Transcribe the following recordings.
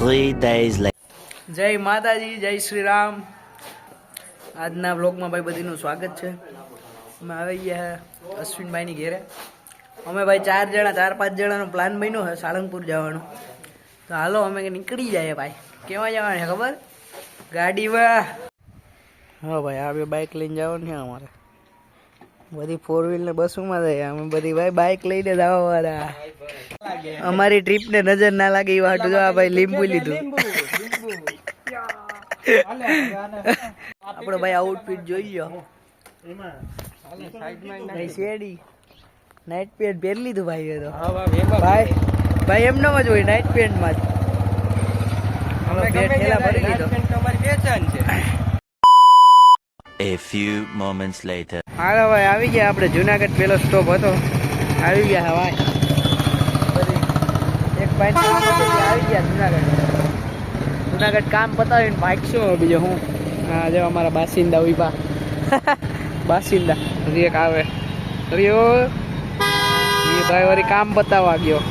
3 days later. જય માતાજી, જય શ્રી રામ. આજના વ્લોગમાં ભાઈ બધીનું સ્વાગત છે. અમે આવી ગયા અશ્વિનભાઈની ઘેરે. અમે ભાઈ 4-5 જણાનો પ્લાન બન્યો છે સાળંગપુર જવાનો. તો હાલો અમે નીકળી જાય ભાઈ. કેવા જવાનું છે ખબર? ગાડીમાં. હા ભાઈ, આ બે બાઇક લઈને જવાનું છે અમારે. બધી 4 વ્હીલ ને બસોમાં જાય. અમે બધી ભાઈ બાઇક લઈને જ આવવાવાળા. અમારી ટ્રીપ ને નજર ના લાગે એ વાટું જો આ ભાઈ લીંબુ લીધું. આપણો ભાઈ આઉટફિટ જોઈ લો. ભાઈ શેડી નાઇટ પેન્ટ પહેરી લીધું ભાઈ. તો ભાઈ એમ નામ જ હોય નાઇટ પેન્ટ માં જ. A few moments later. હાલો ભાઈ, આવી ગયા આપણે. જુનાગઢ પેલો સ્ટોપ હતો, આવી ગયા હવાય. એક ભાઈ આવી ગયા જુનાગઢ કામ પતાવીને ભાગશું બીજો હું. હા જો અમારા બાસિંદા ઉભા. બાસિંદા હજી એક આવે. હરિયો એ ભાઈ વળી કામ પતાવવા ગયો.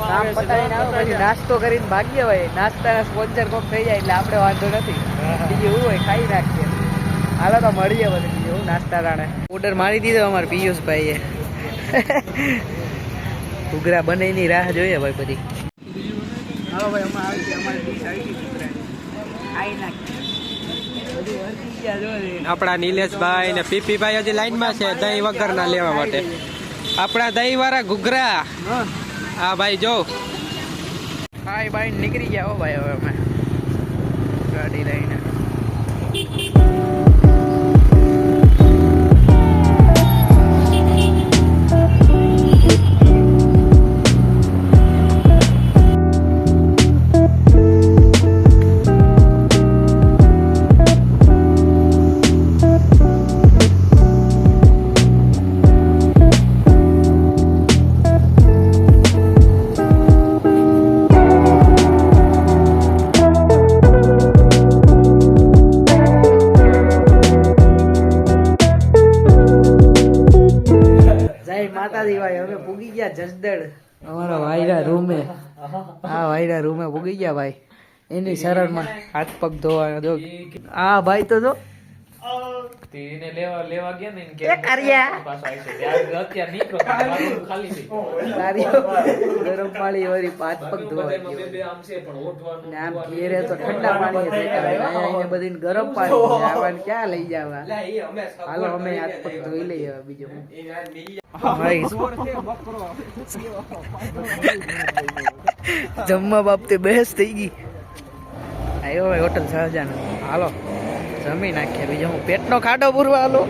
કામ પતાવીને આવે પછી નાસ્તો કરીને ભાગ્ય હોય. નાસ્તાના સ્પોન્સર કોક થઈ જાય એટલે આપણે વાંધો નથી. બીજું એવું હોય ખાઈ નાખીએ. હાલો તો મળીએ બધું. બીજું હું નાસ્તા રાણે ઓર્ડર મારી દીધો અમારે પિયુષભાઈએ. ઘૂઘરા બનાવીની રાહ જોઈએ ભાઈ બધી. હાલો ભાઈ, અમે આવી ગયા. અમારી ડીશ આવી ગઈ ઘૂઘરાની. ખાઈ નાખીએ. આપણા નિલેશભાઈ ને પીપીભાઈ હજી લાઈનમાં છે દહીં વગરના લેવા માટે. આપણા દહીં વાળા ઘૂઘરા. હા ભાઈ જો ખાઈ ભાઈ નીકળી ગયા. હો ભાઈ હવે અમે ગાડી લઈને. માતાજી ભાઈ હવે પૂગી ગયા જસદણ. અમારા વાયરા રૂમે. હા વાયરા રૂમે પૂગી ગયા ભાઈ. એની શરણમાં હાથ પગ ધોવાનો જો. હા ભાઈ તો જો તેને લેવા ગયા ને કે કર્યા પાછો આવી છે અત્યારે નીકળો ખાલી થઈ ગરમ પાણી વળી હાથ પગ ધોવા ગયો. આમ છે પણ ઓઠવાનું આમ ઘેરે તો ઠંડા પાણી અહીંયા બધીને ગરમ પાણી આવવાનું ક્યાં લઈ જવા. હાલો અમે હાથ પગ ધોઈ લઈએ. બીજું જમવા બાબતે બહેસ થઈ ગઈ. આવ્યો ભાઈ હોટલ શાહજહાન. હાલો જમી નાખીએ. બીજો હું પેટનો ખાડો પૂરવા. હાલો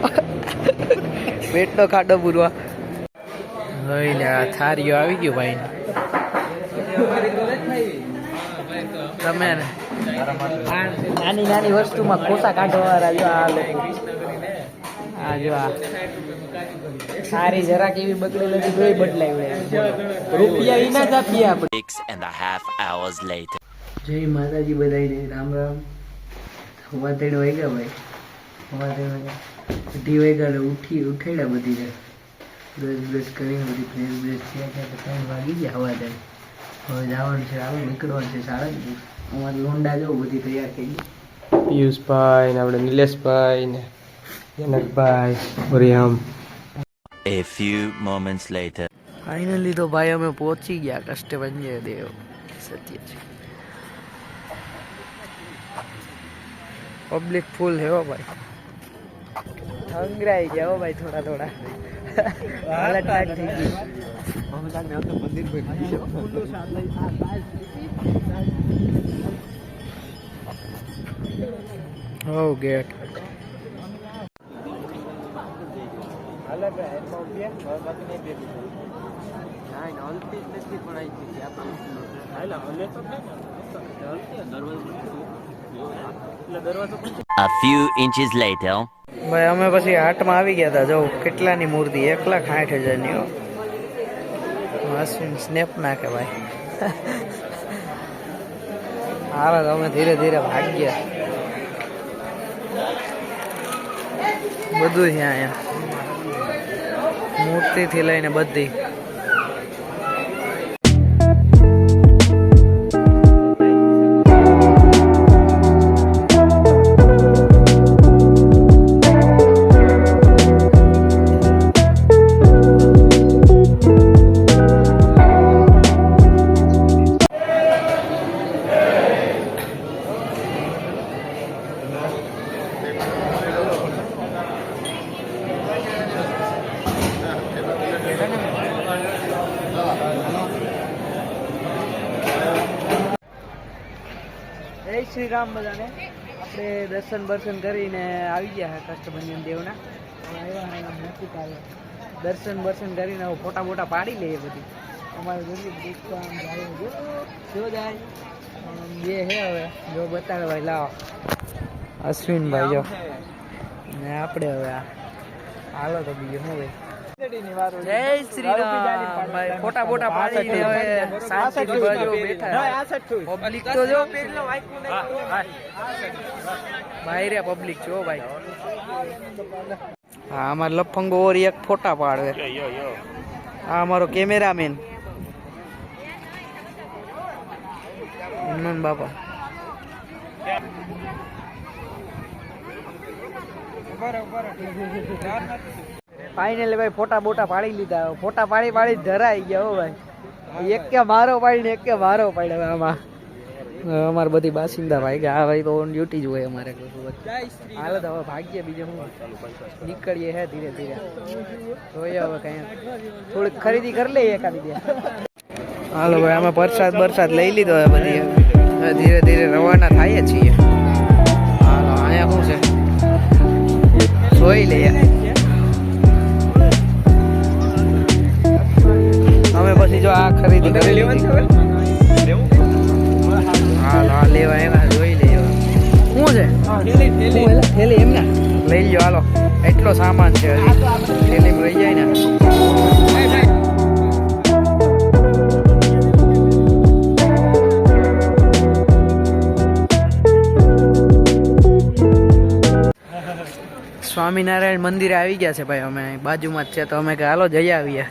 પેટનો ખાડો પૂરવા. થારીઓ આવી ગયો ભાઈ. તમે નાની નાની વસ્તુમાં ખોસા કાઢવા જો આ લોકો. આ જો આ સારી જરાક એવી બગડેલી હતી તોય બદલાવી. રૂપિયા વિના જ આપીએ આપણે. 6.5 hours later. જય માતાજી બધાને. રામ રામ. હવા 3 વાગ્યા ભાઈ. હવા 3 વાગ્યા. અઢી વાગ્યા ઉઠાડ્યા બધી. બ્રશ કરીને બધી ફ્રેશ બ્રેશ થયા ત્યાં 3 વાગી ગયા. હવા 3 હવે જવાનું છે. હાલો નીકળવાનું છે સાળંગપુર. અમારે લોંડા જો બધી તૈયાર થઈ ગઈ. પિયુષભાઈ ને આપણે નિલેશભાઈ ને જનકભાઈ ઓરિયમ. A few moments later. Finally તો ભાઈ અમે પહોંચી ગયા કષ્ટભંજન દેવ. સત્ય છે. પબ્લિક ફૂલ હે હો ભાઈ. હંગરાઈ ગયા હો ભાઈ થોડા. હાલત ટાઈટ થઈ ગઈ. હો gate. A few inches later. ભાઈ અમે પછી હાટમાં આવી ગયા હતા. જો કેટલાની મૂર્તિ 1,60,000ની. અશ્વિન સ્નેપ નાખે ભાઈ. હાલો તો અમે ધીરે ધીરે ભાગ્યા. બધું છે અહીંયા, મૂર્તિથી લઈને બધી. જય શ્રી રામ બધાને. આપણે દર્શન બર્શન કરીને આવી ગયા છે કષ્ટભંજન દેવના. હવે આવ્યા નજીક આવ્યા, દર્શન બર્શન કરીને હવે ફોટા બોટા પાડી લઈએ બધી. અમારે બધી જો જાય બે હે હવે જો બતાવે ભાઈ. લાવો અશ્વિનભાઈ જો ને આપણે હવે હાલો તો બીજું શું ભાઈ. જય શ્રી રામ ભાઈ. ફોટા બોટા પાડીને હવે શાંતિથી બાજુ બેઠા. પબ્લિક તો જો ભાઈ રે પબ્લિક જો ભાઈ. હા અમારે લફંગો ઓરી એક ફોટા પાડવે. હા અમારો કેમેરામેન હનુમાન બાપા. ફાઇનલી ભાઈ ફોટા બોટા પાડી લીધા. ફોટા પાડી ધરાઈ ગયા હો ભાઈ. એક કે મારો પાડીને એક કે મારો પાડ્યો. આમાં અમારે બધી બાસિંદા ભાઈ કે આ ભાઈ તો ઓન ડ્યુટી જ હોય અમારે. હાલો તો હવે ભાગ્ય બીજું હું નીકળીએ હે ધીરે ધીરે. જોઈએ હવે કઈ થોડીક ખરીદી કરી લઈએ એકાદી બે. હાલો ભાઈ અમે પ્રસાદ લઈ લીધો હવે બધી. ધીરે ધીરે રવાના થાય છીએ. હાલો અહીંયા શું છે જોઈ લઈએ. અમે પછી જો આ ખરીદી કરી લીધી. હાલો આ લેવા એવા જોઈ લઈએ શું છે. થેલી એમ ને લઈ લો. હાલો એટલો સામાન છે હજી થેલીમાં રહી જાય ને. સ્વામિનારાયણ મંદિરે આવી ગયા છે ભાઈ. અમે બાજુમાં જ છે તો અમે કે હાલો જઈ આવીએ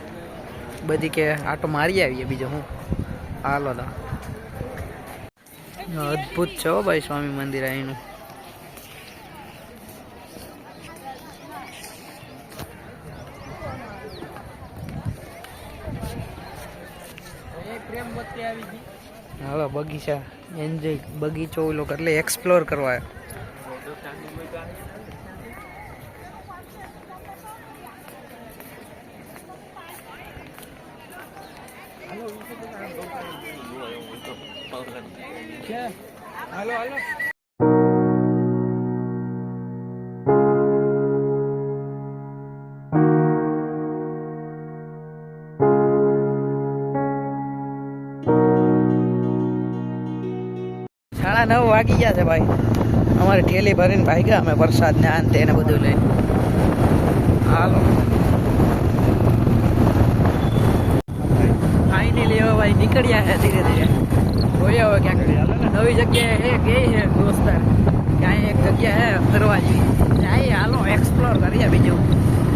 બધી કે આટો મારી આવીએ બીજું હું. હાલો તો અદ્ભુત છે હો ભાઈ સ્વામી મંદિર અહીંનું. હાલો બગીચા એન્જોય બગીચો ઓલો એટલે એક્સપ્લોર કરવા. હાલો હાલો સાડા 9 વાગી ગયા છે ભાઈ. અમારે ઠેલી ભરીને ભાઈ ગયા અમે વરસાદ ને આ તેને બધું લઈને. હાલો ફાઇનલી હવે ભાઈ નીકળ્યા છે ધીરે ધીરે. જોઈએ હવે ક્યાંક નવી જગ્યાએ હે ગઈ છે દોસ્તાર ક્યાંય એક જગ્યા હે ફરવા જેવી જાય. હાલો એક્સપ્લોર કરીએ. બીજું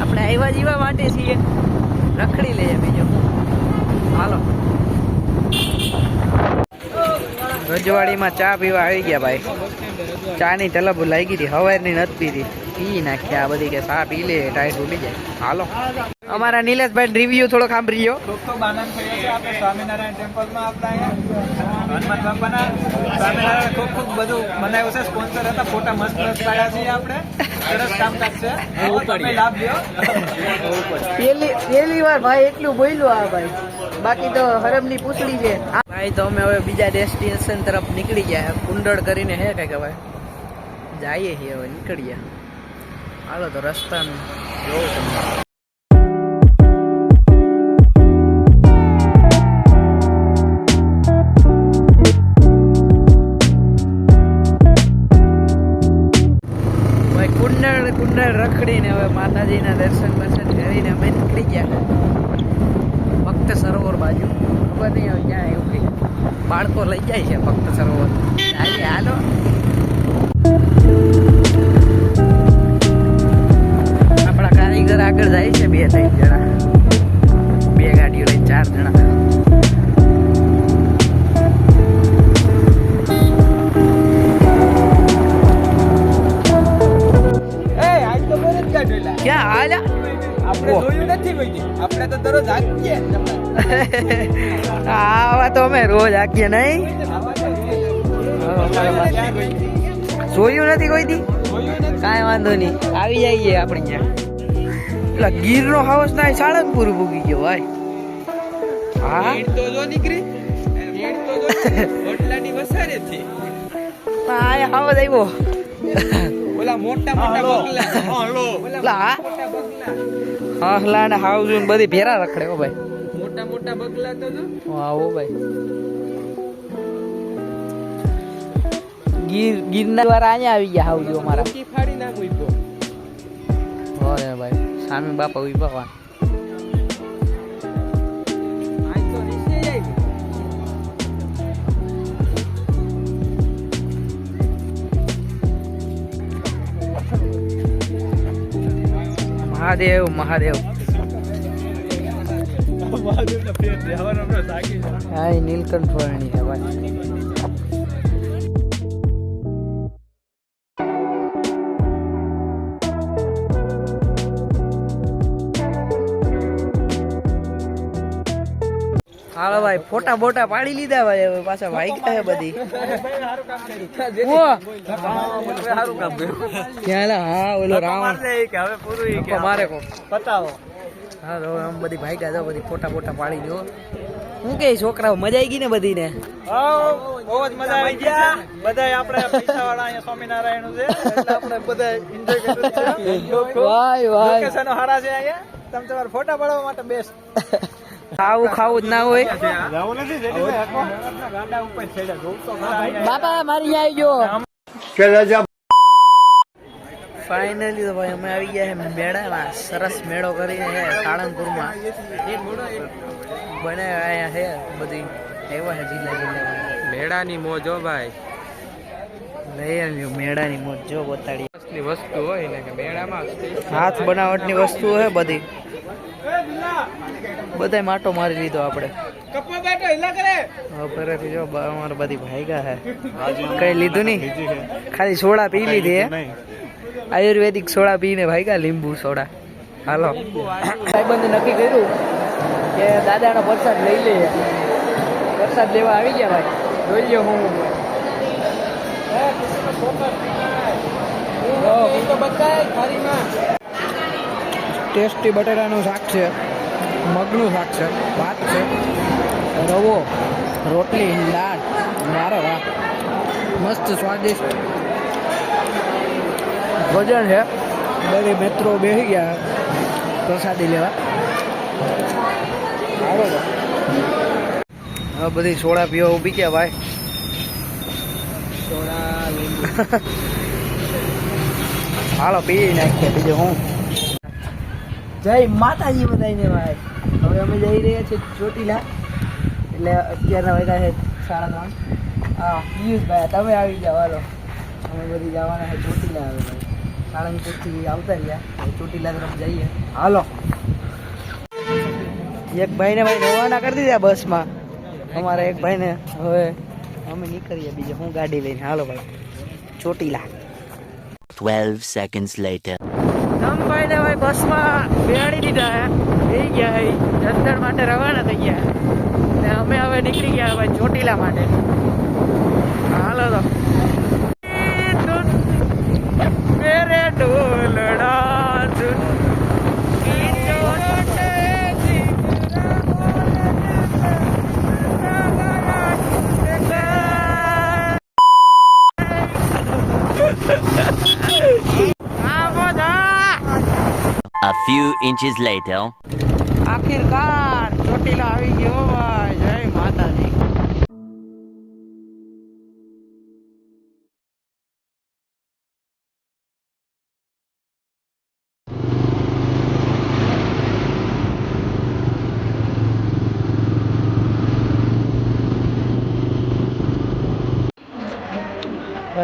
આપણે આવ્યા જીવા માટે છીએ રખડી લઈએ બીજું. હાલો રજવાડીમાં ચા પીવા આવી ગયા ભાઈ. ચાની તલબ લાગી હતી હવારની નથી પીધી. પી નાખ્યા બધી કે ચા પી લે ટાઈટ ઉડી જાય. હાલો અમારા નિલેશભાઈ રિવ્યુ થોડો સાંભળી લો. ખૂબ આનંદ થયો છે આપણે સ્વામિનારાયણ ટેમ્પલમાં. આપણે હનુમાન બાપાના સ્વામિનારાયણ ખૂબ બધું બનાવ્યું છે. સ્પોન્સર હતા. ફોટા મસ્ત પાડ્યા છીએ આપણે. સરસ કામકાજ છે. તમે લાભ લ્યો. પહેલી વાર ભાઈ એટલું બોલ્યું આ ભાઈ. બાકી તો હરમની પૂછડી છે ભાઈ. તો અમે હવે બીજા ડેસ્ટિનેશન તરફ નીકળી ગયા. કુંડળ કરીને હે કઈક હવે જઈએ છીએ હવે નીકળીએ. હાલો તો રસ્તાનું જોઉં તમને. કુંડળ રખડીને હવે માતાજીના દર્શન કરીને અમે નીકળી ગયા ભક્ત સરોવર બાજુ. ખબર નહીં હવે ક્યાં એવું કંઈ બાળકો લઈ જાય છે ભક્ત સરોવર. હાલો આપણા કારીગર આગળ જાય છે 2-3 જણા. 2 ગાડીઓ લઈને 4 જણા. ક્યાં હાલ્યા આપણે જોયું નથી કોઈ દી. આપણે તો દરરોજ હાકીએ. આવા તો અમે રોજ હાકીએ નહીં. જોયું નથી કોઈ દી. કાંઈ વાંધો નહીં આવી જઈએ આપણે ત્યાં. પેલા ગીરનો હાઉસ ના સાળંગપુર ભૂગી ગયો ભાઈ. હા તો જો નીકળી. તો જો ઓટલાની વસારે થી આ હાવ આવ્યો ઓલા મોટા મોટા બગલા લા હાહલા ને હાવ જોઈને બધી ભેરા રખડે હો ભાઈ મોટા મોટા બગલા તો જો. વાહ હો ભાઈ ગિરનાર વાળા અહીંયા આવી ગયા હાવ જો અમારા કી ફાડી નાખું ઈકો. અરે ભાઈ સામે બાપા ઉભા આ તો નીચે આવી. મહાદેવ મહાદેવ હા એ નીલકંઠ વર્ણી છે ભાઈ હાલો ભાઈ ફોટા બોટા પાડી લીધા ભાઈ હવે પાછા ભાઈ ગયા છે બધી ક્યાં હા ઓલો રાવણ મારે કો બતાવો હા તો આમ બધી ભાઈ ગયા બધી ફોટા બોટા પાડી દો હું કે છોકરાઓ મજા આવી ગઈ ને બધી ને બહુ જ મજા આવી ગયા બધાય આપણે પૈસાવાળા અહીંયા સ્વામિનારાયણ છે એટલે આપણે બધા એન્જોય કર્યું છે વાય વાય લોકેશન હારા છે અહીંયા તમે તમારા ફોટા પાડવા માટે બેસ્ટ ખાવું ખાવું જ ના હોય જવું નથી ગાડા ઉપર છેડે જોઉં તો ખરા અહીંયા. બાપા મારી આવી ગયો ફાઇનલી તો ભાઈ અમે આવી ગયા છે મેળામાં સરસ મેળો કરીને સાળંગપુરમાં બને અહીંયા છે બધી એવા છે જિલ્લા જિલ્લામાં મેળાની મોજ હો ભાઈ. લઈ આવ્યો મેળાની મોજ જો બતાડી ની વસ્તુ હોય ને કે મેળામાં હાથ બનાવટની વસ્તુ છે બધી બધાય માટો મારી લીધો આપણે ફરેથી જો અમારે બધી ભાઈગા છે કઈ લીધું નહીં ખાલી સોડા પી લીધી હે આયુર્વેદિક સોડા પીને ભાઈગા લીંબુ સોડા હાલો સાહેબંદે નક્કી કર્યું કે દાદાનો પ્રસાદ લઈ લઈએ પ્રસાદ લેવા આવી ગયા ભાઈ જોઈ લ્યો હું ટેસ્ટી બટેટાનું શાક છે મગનું શાક છે ભાત છે રવો રોટલી દાળ મારે વાહ મસ્ત સ્વાદિષ્ટ ભોજન છે બધી મિત્રો બેસી ગયા પ્રસાદી લેવા હાલો હવે બધી સોડા પીવા ઊભી ગયા ભાઈ સોડા લીંબુ હાલો પી નાખીએ બીજું હું જય માતાજી બધાને ભાઈ હવે અમે જઈ રહ્યા છીએ ચોટીલા એટલે અત્યારના વાગ્યા છે 3:30 હા પિયુષભાઈ તમે આવી જાઓ હાલો અમે બધી જવાના છે ચોટીલા હવે ભાઈ સાળંગપુરથી આવતા રહ્યા ચોટીલા તરફ જઈએ હાલો એક ભાઈને ભાઈ રવાના કરી દીધા બસમાં અમારા એક ભાઈને હવે અમે નીકળીએ બીજે હું ગાડી લઈને હાલો ભાઈ ચોટીલા 12 seconds later. ભાઈ ને ભાઈ બસમાં બેહાડી દીધા હે થઈ ગયા હે જસદણ માટે રવાના થઈ ગયા ને અમે હવે નીકળી ગયા ભાઈ ચોટીલા માટે હાલો તો મેરે ઢોલડા સુન A few inches later. આખિરકાર Chotila આવી ગયો ભાઈ જય માતાજી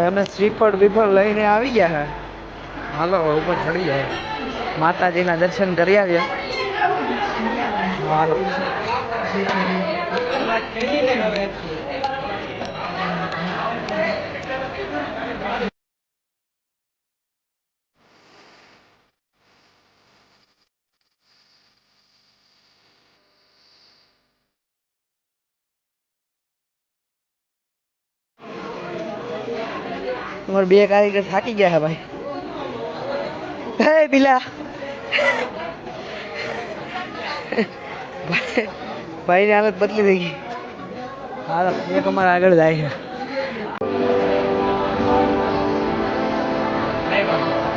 અમે શ્રીફળ બીફળ લઈને આવી ગયા છે હાલો ઉપર ચડી જાય માતાજીના દર્શન કરી આવ્યા હાલો તમારે બે કારીગર થાકી ગયા છે ભાઈ હે બિલા ભાઈની હાલત બદલી થઈ ગઈ હા એક અમારા આગળ જાય છે માતાજી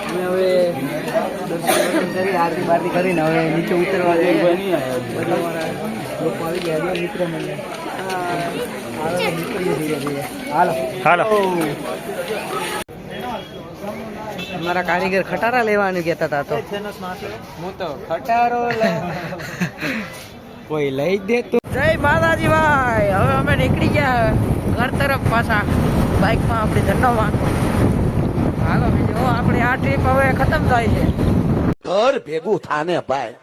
અમે હવે દર્શન કરી આરતી બારતી કરીને હવે નીચે ઉતરવા જઈએ બધા મારા લોકો આવી ગયા છે મિત્ર મને હાલો અમારા કારીગર ખટારા લેવાનું કહેતા હતા તો હું તો ખટારો કોઈ લઈ દે તો. જય માતાજી ભાઈ હવે અમે નીકળી ગયા ઘર તરફ પાછા બાઇકમાં આપણી ધંધોમાં હાલો બીજો આપણી આ ટ્રીપ હવે ખતમ થાય છે ઘર ભેગું થાને ભાઈ